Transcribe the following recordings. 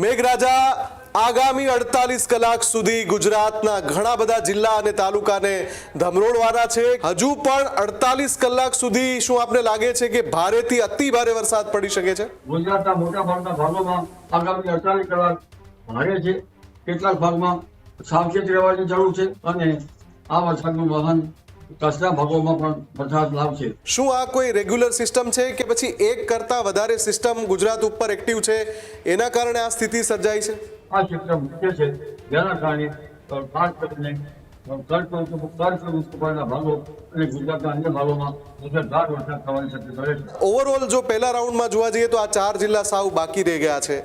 મેઘરાજા આગામી 48 કલાક સુધી ગુજરાતના ઘણા બધા જિલ્લા અને તાલુકાને ધમરોળવાના છે। હજુ પણ 48 કલાક સુધી શું આપને લાગે છે કે ભારેથી અતિ ભારે વરસાદ પડી શકે છે? ગુજરાતના મોટા ભાગના ભાગોમાં આગામી 48 કલાક ભારે છે। કેટલાક ભાગમાં સાવચેત રહેવાની જરૂર છે અને આ વરસાદનું વહન કચ્છના ભાગોમાં પણ વરસાદ લાવશે। શું આ કોઈ રેગ્યુલર સિસ્ટમ છે કે પછી એક કરતા વધારે સિસ્ટમ ગુજરાત ઉપર એક્ટિવ છે એના કારણે આ સ્થિતિ સર્જાઈ છે? આ ક્ષેત્ર મુખ્ય છે, જેના કારણે ખાસ કરીને કચ્છના ભાગો અને ગુજરાતના અન્ય ભાગોમાં મુશળધાર વરસાદ થવાની શક્યતા છે। ઓવરઓલ જો પહેલા રાઉન્ડમાં જોવા જઈએ તો આ 4 જિલ્લા સાવ બાકી રહી ગયા છે।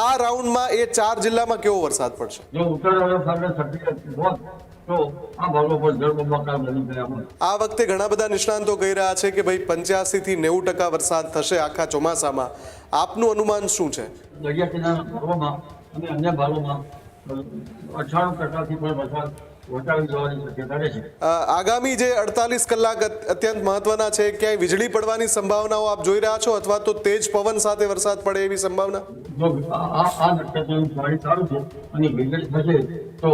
આ રાઉન્ડમાં એ 4 જિલ્લામાં કેવો વરસાદ પડશે? જો ઉત્તર અરબ સાગર સક્રિય હોત તો આ ભાગો પર જળબંબાકાર બની ગયા હોત। આ વખતે ઘણા બધા નિષ્ણાંતો કહી રહ્યા છે કે ભાઈ 85 થી 90% વરસાદ થશે આખા ચોમાસામાં। આપનું અનુમાન શું છે? દરિયા કિનારાના ભાગોમાં અને અન્ય ભાગોમાં 98%થી પણ વરસાદ વટાવી જવાની શક્યતા રહેશે। આગામી જે 48 કલાક અત્યંત મહત્વના છે, ક્યાંય વીજળી પડવાની સંભાવનાઓ આપ જોઈ રહ્યા છો અથવા તો તેજ પવન સાથે વરસાદ પડે એવી સંભાવના? જો આ નક્ષત્રનું પાણી સારું છે અને વીજળી થશે તો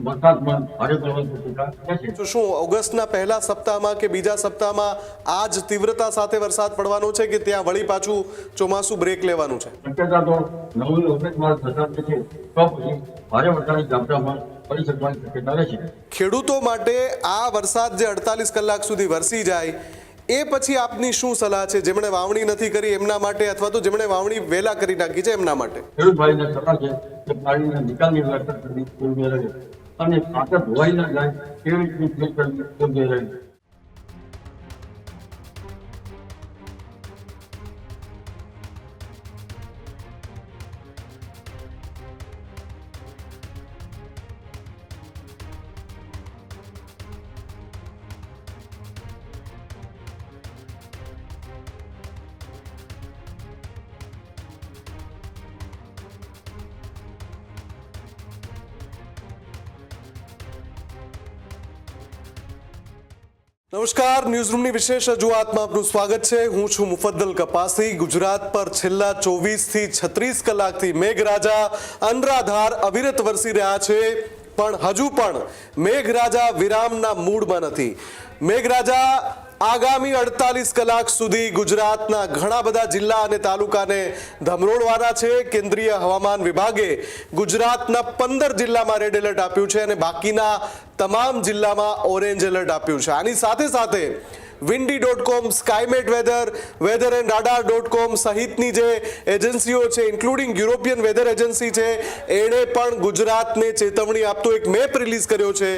વરસાદ પણ ભારે પડવાની શક્યતા રહેશે। તો શું ઓગસ્ટના પહેલા સપ્તાહમાં કે બીજા સપ્તાહમાં આ જ તીવ્રતા સાથે વરસાદ પડવાનો છે કે ત્યાં વળી પાછું ચોમાસું બ્રેક લેવાનું છે? શક્યતા તો 9 ઓગસ્ટમાં થતા છે તો પછી ભારે વરસાદની ઝાપટામાં પડી શકવાની શક્યતા રહેશે। ખેડૂતો માટે આ વરસાદ જે 48 કલાક સુધી વરસી જાય એ પછી આપની શું સલાહ છે જેમણે વાવણી નથી કરી એમના માટે અથવા તો જેમણે વાવણી વહેલા કરી નાખી છે એમના માટે? ખેડૂત ભાઈને સલાહ છે કે પાણીના નિકાલની વ્યવસ્થા કરવી યોગ્ય રહે અને ખાતર ધોવાઈ ન જાય તેવી રીતની ઉપયોગ કરવી યોગ્ય રહે। નમસ્કાર, ન્યૂઝરૂમની વિશેષ રજૂઆતમાં આપનું સ્વાગત છે। હું છું મુફદ્દલ કપાસી। ગુજરાત પર છેલ્લા 24 થી 36 કલાકથી મેઘરાજા અનરાધાર અવિરત વરસી રહ્યા છે, પણ હજુ પણ મેઘરાજા વિરામના મૂડમાં નથી। મેઘરાજા આગામી 48 કલાક સુધી ગુજરાતના ઘણા બધા જિલ્લા અને તાલુકાને ધમરોળવાના છે। કેન્દ્રીય હવામાન વિભાગે ગુજરાતના 15 જિલ્લામાં રેડ એલર્ટ આપ્યું છે અને બાકીના તમામ જિલ્લામાં ઓરેન્જ એલર્ટ આપ્યું છે। આની સાથે સાથે windy.com, Skymet weather, weather and radar.com સહિતની જે એજન્સીઓ છે, ઇન્ક્લુડિંગ યુરોપિયન વેધર એજન્સી છે, એણે પણ ગુજરાતને ચેતવણી આપતો એક મેપ રિલીઝ કર્યો છે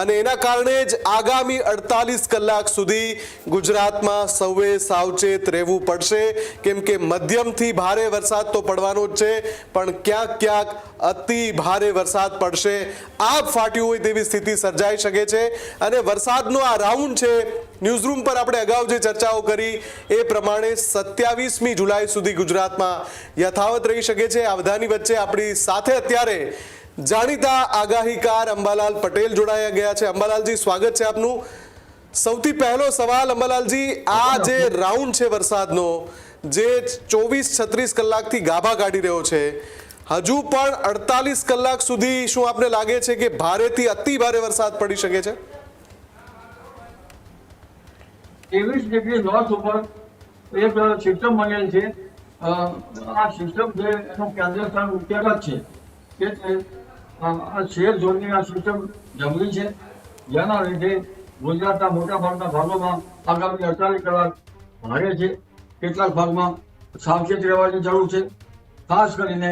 અને એના કારણે જ આગામી 48 કલાક સુધી ગુજરાતમાં સૌએ સાવચેત રહેવું પડશે, કેમ કે મધ્યમથી ભારે વરસાદ તો પડવાનો જ છે, પણ ક્યાંક ક્યાંક અતિ ભારે વરસાદ પડશે। આગ ફાટ્યું હોય તેવી સ્થિતિ સર્જાઈ શકે છે અને વરસાદનો આ રાઉન્ડ છે, ન્યૂઝરૂમ પર આપણે અગાઉ જે ચર્ચાઓ કરી એ પ્રમાણે 27મી જુલાઈ સુધી ગુજરાતમાં યથાવત રહી શકે છે। આ બધાની વચ્ચે આપણી સાથે અત્યારે જાણીતા આગાહીકાર અંબાલાલ પટેલ જોડાયા ગયા છે। અંબાલાલજી, સ્વાગત છે આપનું। સૌથી પહેલો સવાલ અંબાલાલજી, આ જે રાઉન્ડ છે વરસાદનો, જે 24-36 કલાકથી ગાભા કાઢી રહ્યો છે, હજુ પણ 48 કલાક સુધી શું આપને લાગે છે કે ભારેથી અતિ ભારે વરસાદ પડી શકે છે? 23 ડિગ્રી નોર્થ ઉપર એક સિસ્ટમ બનેલ છે। આ સિસ્ટમ છે એનું કેન્દ્ર સ્થાન ઉત્તર જ છે, એટલે આ શેર ઝોનની આ સિસ્ટમ જમણી છે, જેના લીધે ગુજરાતના મોટા ભાગના ભાગોમાં આગામી 48 કલાક ભારે છે। કેટલાક ભાગમાં સાવચેત રહેવાની જરૂર છે। ખાસ કરીને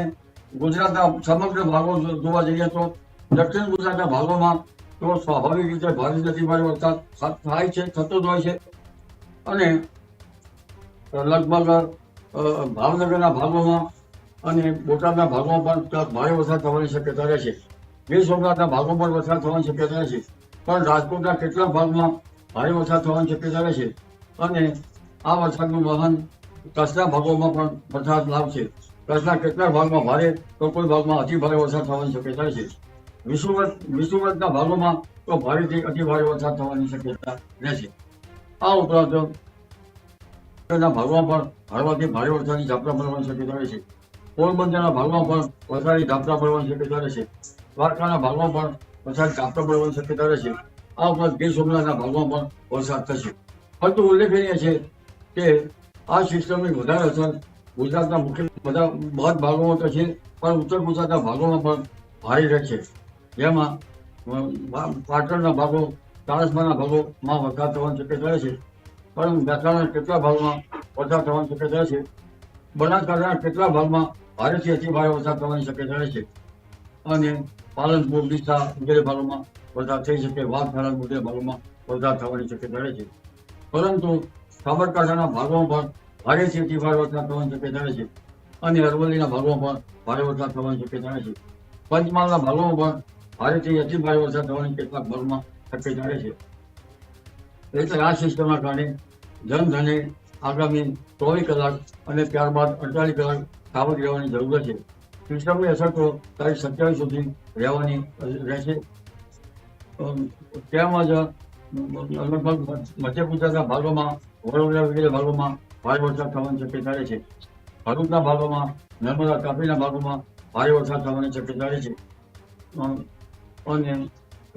ગુજરાતના સમગ્ર ભાગો જોવા જઈએ તો દક્ષિણ ગુજરાતના ભાગોમાં તો સ્વાભાવિક રીતે ભારેથી અતિ ભારે વરસાદ થાય છે, થતો જ હોય છે અને લગભગ ભાવનગરના ભાગોમાં અને બોટાદના ભાગોમાં પણ ભારે વરસાદ થવાની શક્યતા રહેશે। ગીર સોમનાથના ભાગો પર વરસાદ થવાની શક્યતા રહેશે, પણ રાજકોટના કેટલાક ભાગમાં ભારે વરસાદ થવાની શક્યતા રહેશે અને આ વરસાદનું વહન કચ્છના ભાગોમાં પણ વરસાદ લાવશે। કચ્છના કેટલાક ભાગમાં ભારે તો કોઈ ભાગમાં અતિ ભારે વરસાદ થવાની શક્યતા રહેશે। વિષુવવૃત્તના ભાગોમાં તો ભારેથી અતિ ભારે વરસાદ થવાની શક્યતા રહેશે। આ ઉપરાંત ભાગોમાં પણ હળવાથી ભારે વરસાદની ઝાપટા પડવાની શક્યતા રહેશે। પોરબંદરના ભાગમાં પણ વરસાદી ઝાપટા પડવાની શક્યતા રહેશે. દ્વારકાના ભાગમાં પણ વરસાદી ઝાપટા પડવાની શક્યતા રહેશે. આ ઉપરાંત ગીર સોમનાથના ભાગમાં પણ વરસાદ થશે. પરંતુ ઉલ્લેખનીય છે કે આ સિસ્ટમની વધારે અસર ગુજરાતના મુખ્ય બધા ભાગોમાં તો છે, પણ ઉત્તર ગુજરાતના ભાગોમાં પણ ભારે રહેશે. જેમાં પાટણના ભાગો, સાણસમાના ભાગોમાં વરસાદ થવાની શક્યતા રહેશે, પરંતુ મહેસાણાના કેટલા ભાગમાં વરસાદ થવાની શક્યતા રહેશે. બનાસકાંઠાના કેટલા ભાગમાં ભારેથી અતિ ભારે વરસાદ થવાની શક્યતા રહેશે. અને પાલનપુર, ડીસા વગેરે ભાગોમાં વરસાદ થઈ શકે. વાઘ વગેરે ભાગોમાં વરસાદ થવાની શક્યતા રહેશે. પરંતુ સાબરકાંઠાના ભાગોમાં પણ ભારેથી અતિ ભારે વરસાદ થવાની શક્યતા રહેશે. અને અરવલ્લીના ભાગોમાં પણ ભારે વરસાદ થવાની શક્યતા રહેશે. પંચમહાલના ભાગોમાં પણ ભારેથી અતિ ભારે વરસાદ થવાની કેટલાક ભાગમાં શક્યતા રહેશે. એટલે આ સિસ્ટમના કારણે જનધને આગામી 24 કલાક અને ત્યારબાદ 48 કલાક સાવધ રહેવાની જરૂર છે. સિસ્ટમની અસર તો તારીખ 27 સુધી રહેવાની રહેશે. તેમજ લગભગ મધ્ય ગુજરાતના ભાગોમાં, વડોદરા વગેરે ભાગોમાં ભારે વરસાદ થવાની શક્યતા રહેશે. ભરૂચના ભાગોમાં, નર્મદા તાપીના ભાગોમાં ભારે વરસાદ થવાની શક્યતા રહેશે. અને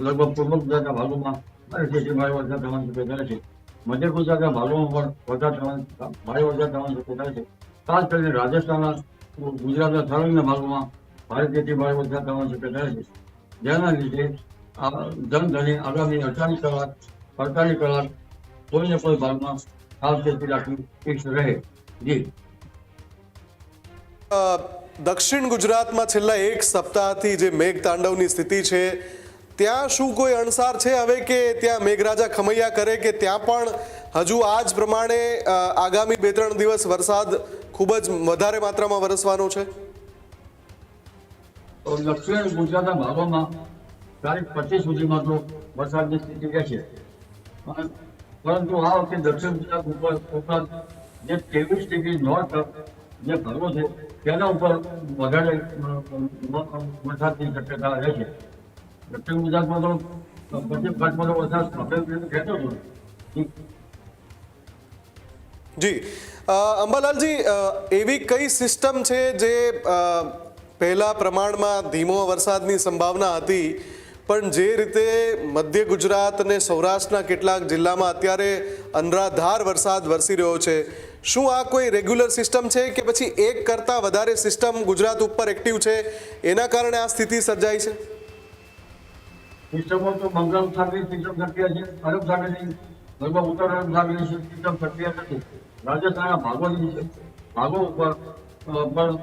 લગભગ પૂર્વ ગુજરાતના ભાગોમાં ભારે વરસાદ થવાની શક્યતા રહેશે. મધ્ય ગુજરાતના ભાગોમાં પણ ભારે વરસાદ થવાની શક્યતા રહેશે. ખાસ કરીને રાજસ્થાનના, ગુજરાતના સર્વાંગના ભાગોમાં ભારેથી ભારે વરસાદ થવાની શક્યતા રહેશે. જેના લીધે જનધને આગામી 48 કલાક કોઈને કોઈ ભાગમાં સાવચેતી રાખવી ફિક્સ રહે. જી, દક્ષિણ ગુજરાતમાં છેલ્લા એક સપ્તાહથી જે મેઘતાંડવની સ્થિતિ છે, ત્યાં શું કોઈ અણસાર છે હવે કે ત્યાં મેઘરાજા ખમૈયા કરે, કે ત્યાં પણ હજુ આ જ પ્રમાણે આગામી 2-3 દિવસ વરસાદ ખૂબ જ વધારે માત્રામાં વરસવાનો છે? દક્ષિણ ગુજરાતના ભાગોમાં તારીખ 25 સુધીમાં તો વરસાદની સ્થિતિ રહેશે. પરંતુ આ વખતે દક્ષિણ ગુજરાત ઉપરાંત જે 23 ડિગ્રી નોર્થ જે ભાગો છે તેના ઉપર વધારે વરસાદની શક્યતા રહેશે. દક્ષિણ ગુજરાતમાં તો 25 વરસાદ રહેતો હતો. જી, અંબાલાલજી, એવી કઈ સિસ્ટમ છે જે પહેલા પ્રમાણમાં ધીમો વરસાદની સંભાવના હતી, પણ જે રીતે મધ્ય ગુજરાત અને સૌરાષ્ટ્રના કેટલાક જિલ્લામાં અત્યારે અનરાધાર વરસાદ વરસી રહ્યો છે, શું આ કોઈ રેગ્યુલર સિસ્ટમ છે કે પછી એક કરતાં વધારે સિસ્ટમ ગુજરાત ઉપર એક્ટિવ છે એના કારણે આ સ્થિતિ સર્જાઈ છે? સિસ્ટમો તો બંગાળ સાગરની સિસ્ટમ સક્રિય છે, અરબ સાગરની, લગભગ ઉત્તર અરબ સાગરની સિસ્ટમ સક્રિય નથી. રાજસ્થાનના ભાગો ઉપર પણ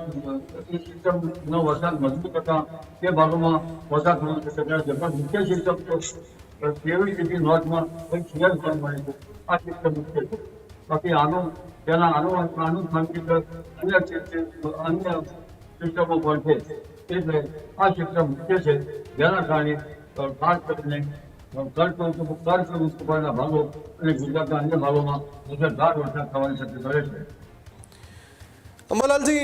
એ સિસ્ટમનો વરસાદ મજબૂત થતા તે ભાગોમાં વરસાદ થવાની શક્યતા છે. પણ મુખ્ય સિસ્ટમ તો 23 ડિગ્રી નોર્થમાં કંઈક સિયાલ જોવા મળે છે. આ સિસ્ટમ મુખ્ય છે. બાકી તેના આનુષંગિક અન્ય સિસ્ટમો પણ છે. એટલે આ સિસ્ટમ મુખ્ય છે, જેના કારણે ખાસ કરીને કર્કવૃત્તના ભાગો અને ગુજરાતના અન્ય ભાગોમાં મુશળધાર વરસાદ થવાની શક્યતા રહેશે. અંબાલાલજી,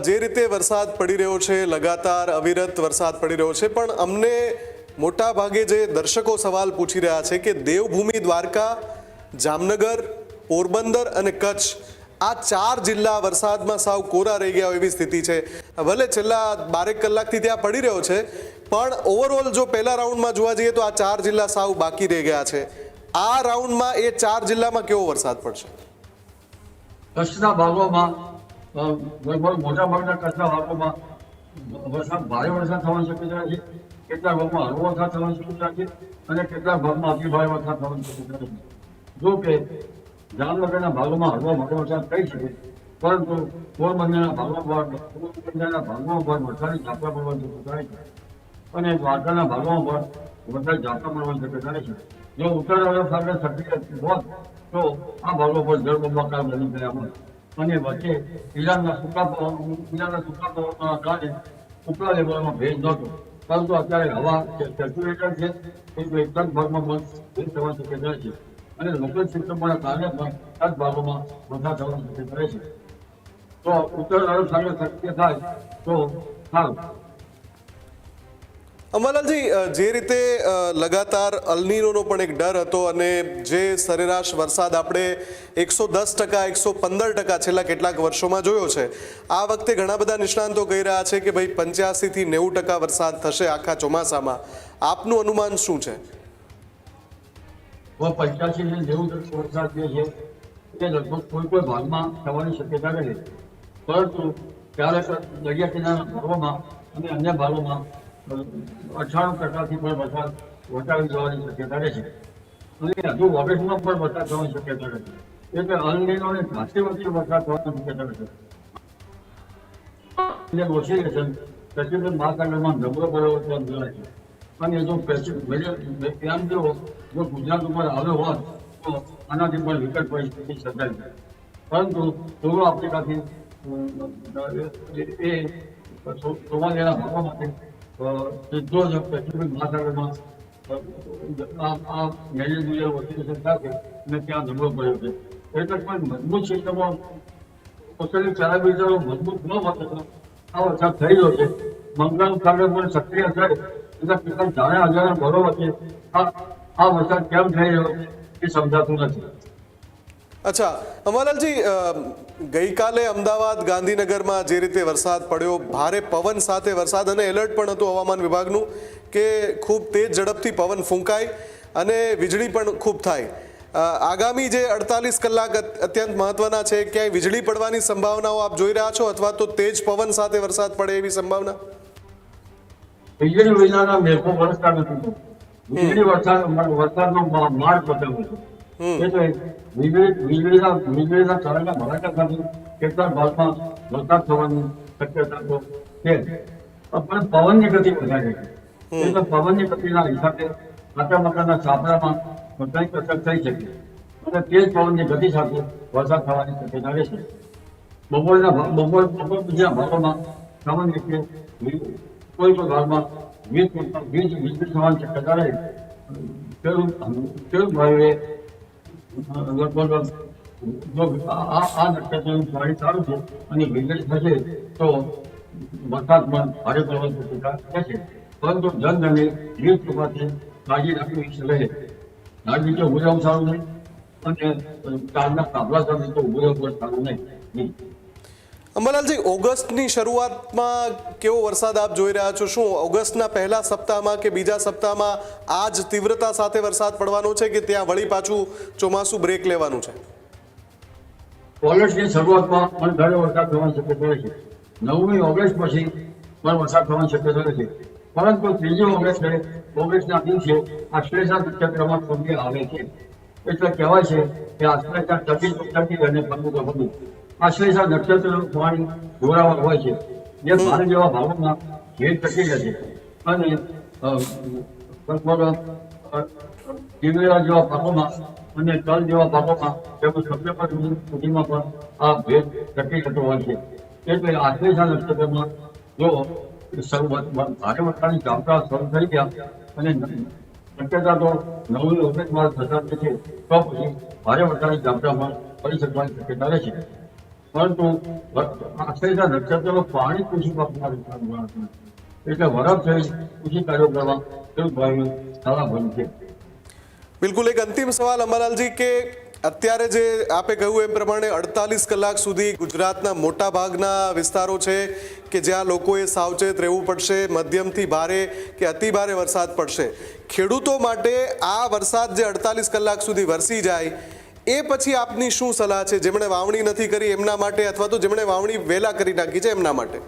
જે રીતે વરસાદ પડી રહ્યો છે, લગાતાર અવિરત વરસાદ પડી રહ્યો છે, પણ અમને મોટા ભાગે જે દર્શકો સવાલ પૂછી રહ્યા છે કે દેવભૂમિ દ્વારકા, જામનગર, પોરબંદર અને કચ્છ આ 4 જિલ્લા વરસાદમાં સાવ કોરા રહી ગયા એવી સ્થિતિ છે. ભલે છેલ્લા 12 કલાકથી ત્યાં પડી રહ્યો છે, પણ ઓવરઓલ જો પહેલા રાઉન્ડમાં જોવા જઈએ તો આ 4 જિલ્લા સાવ બાકી રહી ગયા છે. આ રાઉન્ડમાં એ 4 જિલ્લામાં કેવો વરસાદ પડશે? કચ્છના ભાગોમાં, લગભગ મોટા ભાગના કચ્છના ભાગોમાં ભારે વરસાદ થવાની શક્યતા છે. કેટલાક ભાગમાં હળવો વરસાદ થવાની શક્યતા છે અને કેટલાક ભાગમાં અતિ ભારે વરસાદ થવાની શક્યતા છે. જો કે જામનગરના ભાગોમાં હળવો વરસાદ થઈ શકે, પરંતુ પોરબંદરના ભાગોમાં પણ વરસાદી ઝાપટા પડવાની શક્યતા છે. અને દ્વારકાના ભાગોમાં પણ વરસાદ ઝાપટા પડવાની શક્યતા છે. જો ઉત્તર અરબ સાગર સક્રિય હોત તો આ ભાગો પર જળબંબાકાર બની ગયા હોત અને વચ્ચે ઈરાનના સૂકા પવનના કારણે ઉપલા લેવલમાં ભેજ નહોતો. પરંતુ અત્યારે હવા સર્ક્યુલેટર છે, એટલે એક જ ભાગમાં પણ ભેજ થવાની શક્યતા છે. અને લોકલ સિસ્ટમોના કારણે પણ આ ભાગોમાં વરસાદ થવાની શક્યતા રહે છે. તો ઉત્તર અરબ સાગર સક્રિય થાય તો સારું. અંબાલાલજી, જે રીતે લગાતાર અલનીનોનો પણ એક ડર હતો અને જે સરેરાશ વરસાદ આપણે 110%, 115% છેલ્લા કેટલાક વર્ષોમાં જોયો છે, આ વખતે ઘણા બધા નિષ્ણાંતો કહી રહ્યા છે કે ભાઈ 85 થી 90% વરસાદ થશે આખા ચોમાસામાં. આપનું અનુમાન શું છે? 85 થી 90% વરસાદ જે છે એ લગભગ કોઈ ભાગમાં થવાની શક્યતા રહે, પરંતુ ક્યારેક દરિયા કિનારાના ભાગોમાં અને અન્ય ભાગોમાં 98%થી પણ વરસાદ વટાવી જવાની શક્યતા રહે છે. અને હજુ ઓગસ્ટમાં પણ વરસાદ થવાની શક્યતા રહે છે. એટલે અલનીનો અને ઘાટી વચ્ચે વરસાદ થવાની શક્યતા રહે છે. ઓસિલેશન પેસિફિક મહાસાગરમાં નબળો પરિવર્તન જોડાય છે. અને જો એમ જો ગુજરાત ઉપર આવ્યો હોત તો આનાથી પણ વિકટ પરિસ્થિતિ સર્જાય છે. પરંતુ પૂર્વ આફ્રિકાથી એ સોમાલિયાના ભાગોમાંથી સીધો જ પેસિફિક મહાસાગરમાં આ મેલેરિયા ઓસિલેશન સાથે અને ત્યાં નબળો પડ્યો છે. એટલે પણ મજબૂત સિસ્ટમો પોતાની પેરામીટરો મજબૂત ન હોત તો આ વરસાદ થઈ રહ્યો છે. બંગાળ સાગર પણ સક્રિય થાય એટલે કેટલાક જાણે હજાર ઘરો વચ્ચે આ વરસાદ કેમ થઈ રહ્યો એ સમજાતું નથી. અચ્છા અંબાલાલજી, ગઈકાલે અમદાવાદ, ગાંધીનગરમાં જે રીતે વરસાદ પડ્યો, ભારે પવન સાથે વરસાદ અને એલર્ટ પણ હતું હવામાન વિભાગનું કે ખૂબ તેજ ઝડપથી પવન ફૂંકાય અને વીજળી પણ ખૂબ થાય. આગામી જે 48 કલાક અત્યંત મહત્વના છે, ક્યાંય વીજળી પડવાની સંભાવનાઓ આપ જોઈ રહ્યા છો અથવા તો તેજ પવન સાથે વરસાદ પડે એવી સંભાવના? વીજળી વિનાના મેઘો વરસતા નથી. વીજળી વરસાદનો માર્ગ બતાવે છે. એટલે વીજળીના કારણે ભડાકા સાથે કેટલાક ભાગમાં વરસાદ થવાની શક્યતા તો છે, પણ પવનની ગતિ વધારે છે. એટલે પવનની ગતિના હિસાબે કાચા મકાનના છાપરામાં કંઈક અસર થઈ શકે અને તેજ પવનની ગતિ સાથે વરસાદ થવાની શક્યતા રહેશે. બપોર બીજા ભાગોમાં સામાન્ય રીતે કોઈ પણ ભાગમાં વીજળી થવાની શક્યતા રહે. ખેડૂત ભાઈઓએ લગભગ જો આ નક્ષત્રનું પાણી સારું છે અને વીજળી થશે તો વરસાદ પણ ભારે પડવાની શક્યતા રહેશે. પરંતુ જનધનને વીજ થવાથી કાળજી રાખવી રહે. નાગ નીચે ઉભું રહેવું સારું નહીં અને કાળના કાબલા સાથે તો ઉભું રહેવું પણ સારું નહીં. અંબાલાલજી, ઓગસ્ટની શરૂઆતમાં કેવો વરસાદ આપ જોઈ રહ્યા છો? શું ઓગસ્ટના પહેલા સપ્તાહમાં કે બીજા સપ્તાહમાં આ જ તીવ્રતા સાથે વરસાદ પડવાનો છે કે ત્યાં વળી પાછું ચોમાસું બ્રેક લેવાનું છે? ઓગસ્ટની શરૂઆતમાં પણ ભારે વરસાદ થવાની શક્યતા રહે છે. 9મી ઓગસ્ટ પછી પણ વરસાદ થવાની શક્યતા રહે છે. પરંતુ 3જી ઓગસ્ટના દિવસે આશ્લેષા નક્ષત્રમાં સૂર્ય આવે છે. એટલે કહેવાય છે કે આશ્લેષા ટકી અને ફરવું. આશ્લેષા નક્ષત્રનું પાણી જોરાવર હોય છે, જે ભારે જેવા ભાગોમાં ભેજ ટકી જશે અને દિવેલા જેવા ભાગોમાં અને તલ જેવા ભાગોમાં તેમજ સપ્ટેમ્બર સુધીમાં પણ આ ભેજ ટકી જતો હોય છે. એટલે આશ્લેષા નક્ષત્રમાં જો ભારે વરસાદની ઝાપટા શરૂ થઈ ગયા અને શક્યતા તો 9મી ઓગસ્ટમાં થતા છે તો પછી ભારે વરસાદની ઝાપટામાં પડી શકવાની શક્યતા રહેશે. પરંતુ આશ્લેષા નક્ષત્રનું પાણી કૃષિ પાકમાં એટલે વરફ થઈ કૃષિ કાર્યો કરવા ખેડૂત ભાઈઓ સારા ભર્યું છે. બિલકુલ. એક અંતિમ સવાલ અંબાલાલજી, કે અત્યારે જે આપે કહ્યું એમ પ્રમાણે 48 કલાક સુધી ગુજરાતના મોટા ભાગના વિસ્તારો છે કે જ્યાં લોકોએ સાવચેત રહેવું પડશે, મધ્યમથી ભારે કે અતિ ભારે વરસાદ પડશે. ખેડૂતો માટે આ વરસાદ જે 48 કલાક સુધી વરસી જાય એ પછી આપની શું સલાહ છે, જેમણે વાવણી નથી કરી એમના માટે અથવા તો જેમણે વાવણી વહેલા કરી નાખી છે એમના માટે?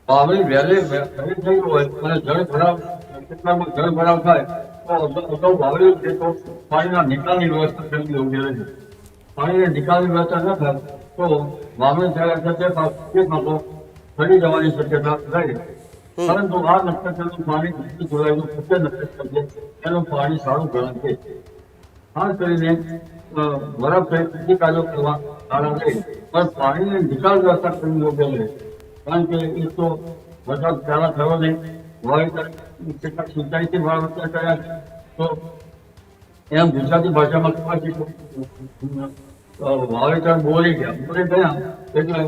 વાવણી વહેલી થઈ હોય અને જળ ભરાવ થાય તો અગાઉ વાવણી છે તો પાણીના નિકાલની વ્યવસ્થા કરવી યોગ્ય રહેશે. પાણીની નિકાલની વ્યવસ્થા ન થાય તો વાવણી થયા તે પાકો ફરી જવાની શક્યતા રહે. પરંતુ આ નક્ષત્રનું પાણી જોડાયેલું મુખ્ય નક્ષત્ર છે, એનું પાણી સારું ગણાય છે. ખાસ કરીને બરફ કૃષિ કાર્યો કરવા સારા રહે, પણ પાણીની નિકાલ વ્યવસ્થા કરવી યોગ્ય રહે. કારણ કે એક તો વરસાદ પહેલા થયો નહીં, વાવેતર કેટલાક સિંચાઈથી વાવેતર કર્યા તો એમ ગુજરાતી ભાષામાં કહેવાય છે વાવેતર બોલી ગયા એટલે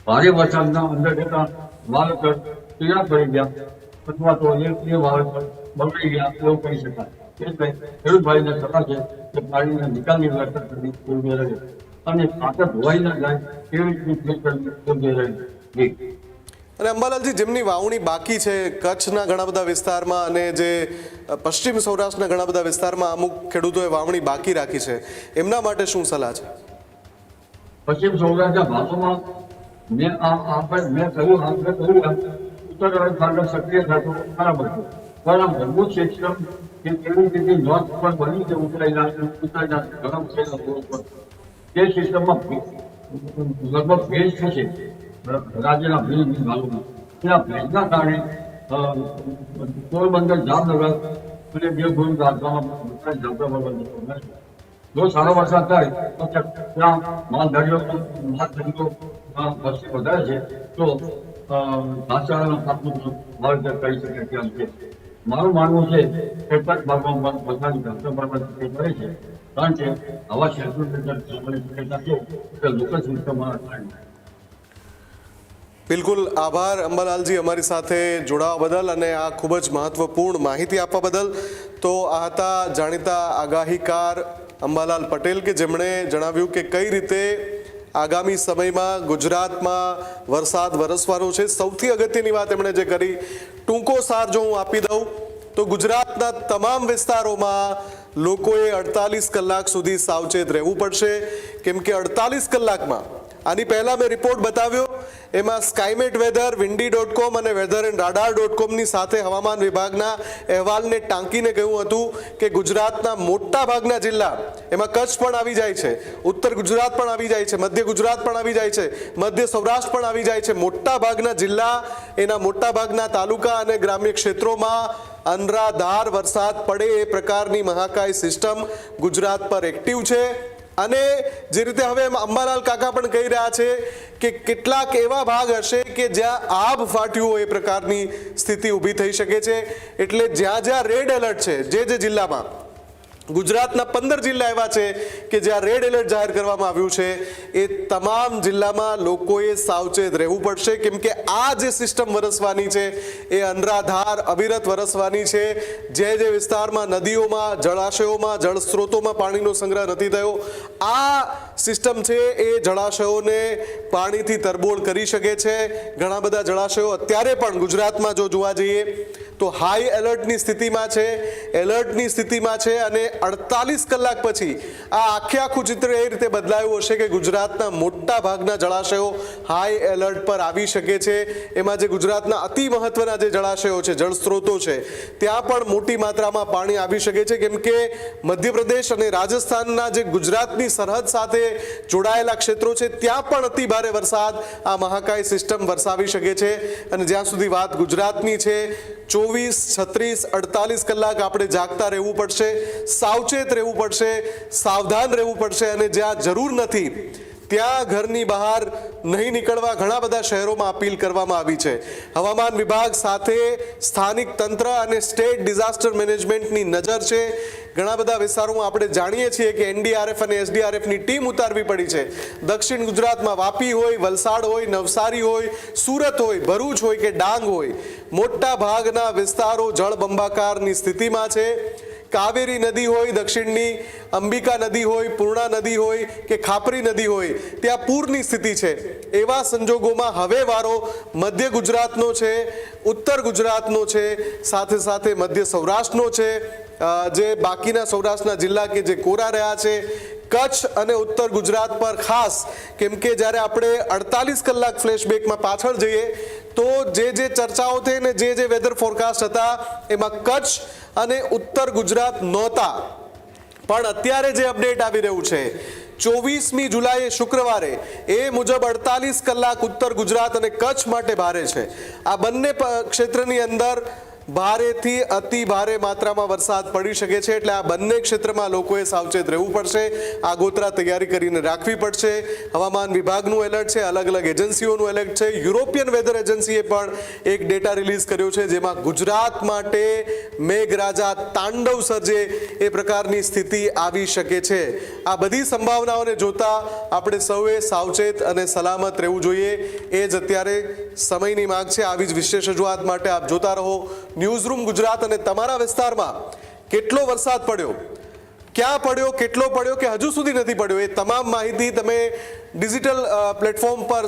ભારે વરસાદના અંદર જતા વાવેતર તૈયાર કરી ગયા અથવા તો એ વાવેતર બગડી ગયા એવું કહી શકાય. એટલે ખેડૂતભાઈને સલાહ છે કે પાણીના નિકાલની વ્યવસ્થા કરવી યોગ્ય રહે અને ખાતર ધોવાઈ ના જાય એવી રીતની કરવી યોગ્ય રહે. અને અંબાલાલજી, જેમની વાવણી બાકી છે કચ્છના ઘણા બધા વિસ્તારમાં અને જે પશ્ચિમ સૌરાષ્ટ્રના ઘણા બધા વિસ્તારમાં અમુક ખેડૂતોએ વાવણી બાકી રાખી છે, એમના માટે શું સલાહ છે? પશ્ચિમ સૌરાષ્ટ્રના ભાગોમાં મેં કહ્યું ઉત્તર ભાગ સક્રિય થતો બરાબર છે, પણ આ મજબૂત સિસ્ટમ કે કેવી રીતે નોંધ પર બની છે ઉતરાયના ગરમ થયેલા રોડ પર તે સિસ્ટમમાં લગભગ ભેજ થશે રાજ્યના વિવિધ ભાગોમાં. ત્યાં ભેજના કારણે પોરબંદર, જામનગર અને દેવભૂમિ રાજ્યમાં જો સારો વરસાદ થાય તો ત્યાં માલધારીઓ વસ્તી વધારે છે તો ઘાસચારાના પાકનું વાવેતર કરી શકે તેમ છે. મારું માનવું છે કે કચ્છ ભાગમાં વરસાદની ઘાસચારા કરે છે કારણ કે આવા ક્ષેત્રોની શક્યતા છે કે લોકલ સિસ્ટમમાં થાય. બિલકુલ આભાર અંબાલાલજી અમારી સાથે જોડાવા બદલ અને આ ખૂબ જ મહત્વપૂર્ણ માહિતી આપવા બદલ. તો આ હતા જાણીતા આગાહીકાર અંબાલાલ પટેલ કે જેમણે જણાવ્યું કે કઈ રીતે આગામી સમયમાં ગુજરાતમાં વરસાદ વરસવાનો છે. સૌથી અગત્યની વાત એમણે જે કરી, ટૂંકો સાર જો હું આપી દઉં તો ગુજરાતના તમામ વિસ્તારોમાં લોકોએ 48 કલાક સુધી સાવચેત રહેવું પડશે, કેમ કે 48 કલાકમાં આની પહેલા મેં રિપોર્ટ બતાવ્યો એમાં સ્કાયમેટ વેધર, windy.com અને weatherandradar.comની સાથે હવામાન વિભાગના અહેવાલને ટાંકીને કહ્યું હતું કે ગુજરાતના મોટા ભાગના જિલ્લા, એમાં કચ્છ પણ આવી જાય છે, ઉત્તર ગુજરાત પણ આવી જાય છે, મધ્ય ગુજરાત પણ આવી જાય છે, મધ્ય સૌરાષ્ટ્ર પણ આવી જાય છે, મોટા ભાગના જિલ્લા, એના મોટા ભાગના તાલુકા અને ગ્રામ્ય ક્ષેત્રોમાં અનરાધાર વરસાદ પડે એ પ્રકારની મહાકાય સિસ્ટમ ગુજરાત પર એક્ટિવ છે. અને જે રીતે હવે અંબાલાલ કાકા પણ કહી રહ્યા છે કે કેટલાક એવા ભાગ હશે કે જ્યાં આભ ફાટ્યું હોય એ પ્રકારની સ્થિતિ ઊભી થઈ શકે છે. એટલે જ્યાં જ્યાં રેડ એલર્ટ છે, જે જિલ્લામાં, ગુજરાતના 15 જિલ્લા એવા છે કે જ્યાં રેડ એલર્ટ જાહેર કરવામાં આવ્યું છે, એ તમામ જિલ્લામાં લોકોએ સાવચેત રહેવું પડશે, કેમ કે આ જે સિસ્ટમ વરસવાની છે એ અનરાધાર અવિરત વરસવાની છે. જે વિસ્તારમાં નદીઓમાં, જળાશયોમાં, જળ સ્ત્રોતોમાં પાણીનો સંગ્રહ નથી થયો, આ સિસ્ટમ છે એ જળાશયોને પાણીથી તરબોળ કરી શકે છે. ઘણા બધા જળાશયો અત્યારે પણ ગુજરાતમાં જો જોવા જઈએ તો હાઈ એલર્ટની સ્થિતિમાં છે, એલર્ટની સ્થિતિમાં છે. અને 48 કલાક પછી આ આખું ચિત્ર એ રીતે બદલાયું હશે કે ગુજરાતના મોટા ભાગના જળાશયો હાઈ એલર્ટ પર આવી શકે છે. એમાં જે ગુજરાતના અતિ મહત્વના જે જળાશયો છે, જળ સ્ત્રોતો છે, ત્યાં પણ મોટી માત્રામાં પાણી આવી શકે છે, કેમ કે મધ્યપ્રદેશ અને રાજસ્થાનના જે ગુજરાતની સરહદ સાથે જોડાયેલા ક્ષેત્રો છે ત્યાં પણ અતિ ભારે વરસાદ આ મહાકાય સિસ્ટમ વરસાવી શકે છે. અને જ્યાં સુધી વાત ગુજરાતની છે, 24, 36, 48 કલાક આપણે જાગતા રહેવું પડશે, સાવચેત રહેવું પડશે, સાવધાન રહેવું પડશે. અને જ્યાં જરૂર નથી ત્યાં ઘરની બહાર નહીં નીકળવા ઘણા બધા શહેરોમાં અપીલ કરવામાં આવી છે. હવામાન વિભાગ સાથે સ્થાનિક તંત્ર અને સ્ટેટ ડિઝાસ્ટર મેનેજમેન્ટની નજર છે. ઘણા બધા વિસ્તારોમાં આપણે જાણીએ છીએ કે એનડીઆરએફ અને એસડીઆરએફની ટીમ ઉતારવી પડી છે. દક્ષિણ ગુજરાતમાં વાપી હોય, વલસાડ હોય, નવસારી હોય, સુરત હોય, ભરૂચ હોય કે ડાંગ હોય, મોટા ભાગના વિસ્તારો જળબંબાકારની સ્થિતિમાં છે. કાવેરી નદી હોય, દક્ષિણની અંબિકા નદી હોય, પૂર્ણા નદી હોય કે ખાપરી નદી હોય, ત્યાં પૂરની સ્થિતિ છે. એવા સંજોગોમાં હવે વારો મધ્ય ગુજરાતનો છે, ઉત્તર ગુજરાતનો છે, સાથે સાથે મધ્ય સૌરાષ્ટ્રનો છે. જે બાકીના સૌરાષ્ટ્રના જિલ્લા કે જે કોરા રહ્યા છે, કચ્છ અને ઉત્તર ગુજરાત પર ખાસ, કેમ કે જ્યારે આપણે 48 કલાક ફ્લેશબેકમાં પાછળ જઈએ તો જે ચર્ચાઓ થઈ ને જે વેધર ફોરકાસ્ટ હતા એમાં કચ્છ અને ઉત્તર ગુજરાત નહોતા. પણ અત્યારે જે અપડેટ આવી રહ્યું છે 24મી જુલાઈએ શુક્રવારે, એ મુજબ 48 કલાક ઉત્તર ગુજરાત અને કચ્છ માટે ભારે છે. આ બંને ક્ષેત્રની અંદર ભારેથી અતિ ભારે માત્રામાં વરસાદ પડી શકે છે, એટલે આ બંને ક્ષેત્રમાં લોકોએ સાવચેત રહેવું પડશે, આગોતરા તૈયારી કરીને રાખવી પડશે. હવામાન વિભાગનું એલર્ટ છે, અલગ અલગ એજન્સીઓનું એલર્ટ છે. યુરોપિયન વેધર એજન્સીએ પણ એક ડેટા રિલીઝ કર્યો છે, જેમાં ગુજરાત માટે મેઘરાજા તાંડવ સર્જે એ પ્રકારની સ્થિતિ આવી શકે છે. આ બધી સંભાવનાઓને જોતા આપણે સૌએ સાવચેત અને સલામત રહેવું જોઈએ, એ જ અત્યારે સમયની માંગ છે. આવી જ વિશેષ રજૂઆત માટે આપ જોતા રહો ન્યૂઝરૂમ ગુજરાત. અને તમારા વિસ્તારમાં કેટલો વરસાદ પડ્યો, ક્યાં પડ્યો, કેટલો પડ્યો કે હજુ સુધી નથી પડ્યો, એ તમામ માહિતી તમે ડિજિટલ પ્લેટફોર્મ પર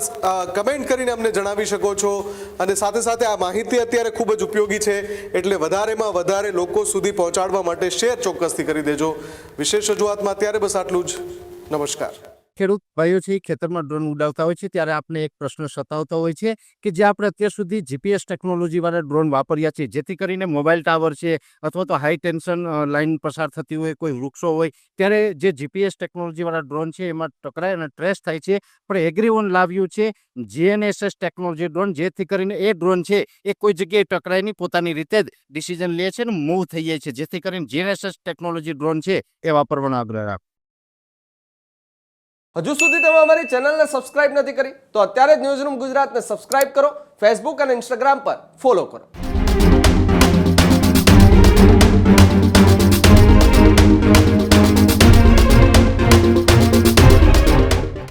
કમેન્ટ કરીને અમને જણાવી શકો છો. અને સાથે સાથે આ માહિતી અત્યારે ખૂબ જ ઉપયોગી છે, એટલે વધારેમાં વધારે લોકો સુધી પહોંચાડવા માટે શેર ચોક્કસથી કરી દેજો. વિશેષ રજૂઆતમાં અત્યારે બસ આટલું જ. નમસ્કાર. ખેડૂત ભાઈઓ છે ખેતરમાં ડ્રોન ઉડાવતા હોય છે ત્યારે આપણે એક પ્રશ્ન સતાવતો હોય છે કે જે આપણે અત્યાર સુધી જીપીએસ ટેકનોલોજીવાળા ડ્રોન વાપર્યા છે, જેથી કરીને મોબાઈલ ટાવર છે અથવા તો હાઈ ટેન્શન લાઇન પસાર થતી હોય, કોઈ વૃક્ષો હોય, ત્યારે જે જીપીએસ ટેકનોલોજીવાળા ડ્રોન છે એમાં ટકરાય અને ટ્રેસ થાય છે. પણ એગ્રીઓન લાવ્યું છે GNSS ટેકનોલોજી ડ્રોન, જેથી કરીને એ ડ્રોન છે એ કોઈ જગ્યાએ ટકરાય નહીં, પોતાની રીતે જ ડિસિઝન લે છે અને મૂવ થઈ જાય છે, જેથી કરીને GNSS ટેકનોલોજી ડ્રોન છે એ વાપરવાનો આગ્રહ રાખો. હજુ સુધી તમે અમારી ચેનલને સબસ્ક્રાઇબ નથી કરી તો અત્યારે જ ન્યૂઝરૂમ ગુજરાતને સબસ્ક્રાઇબ કરો, ફેસબુક અને ઇન્સ્ટાગ્રામ પર ફોલો કરો.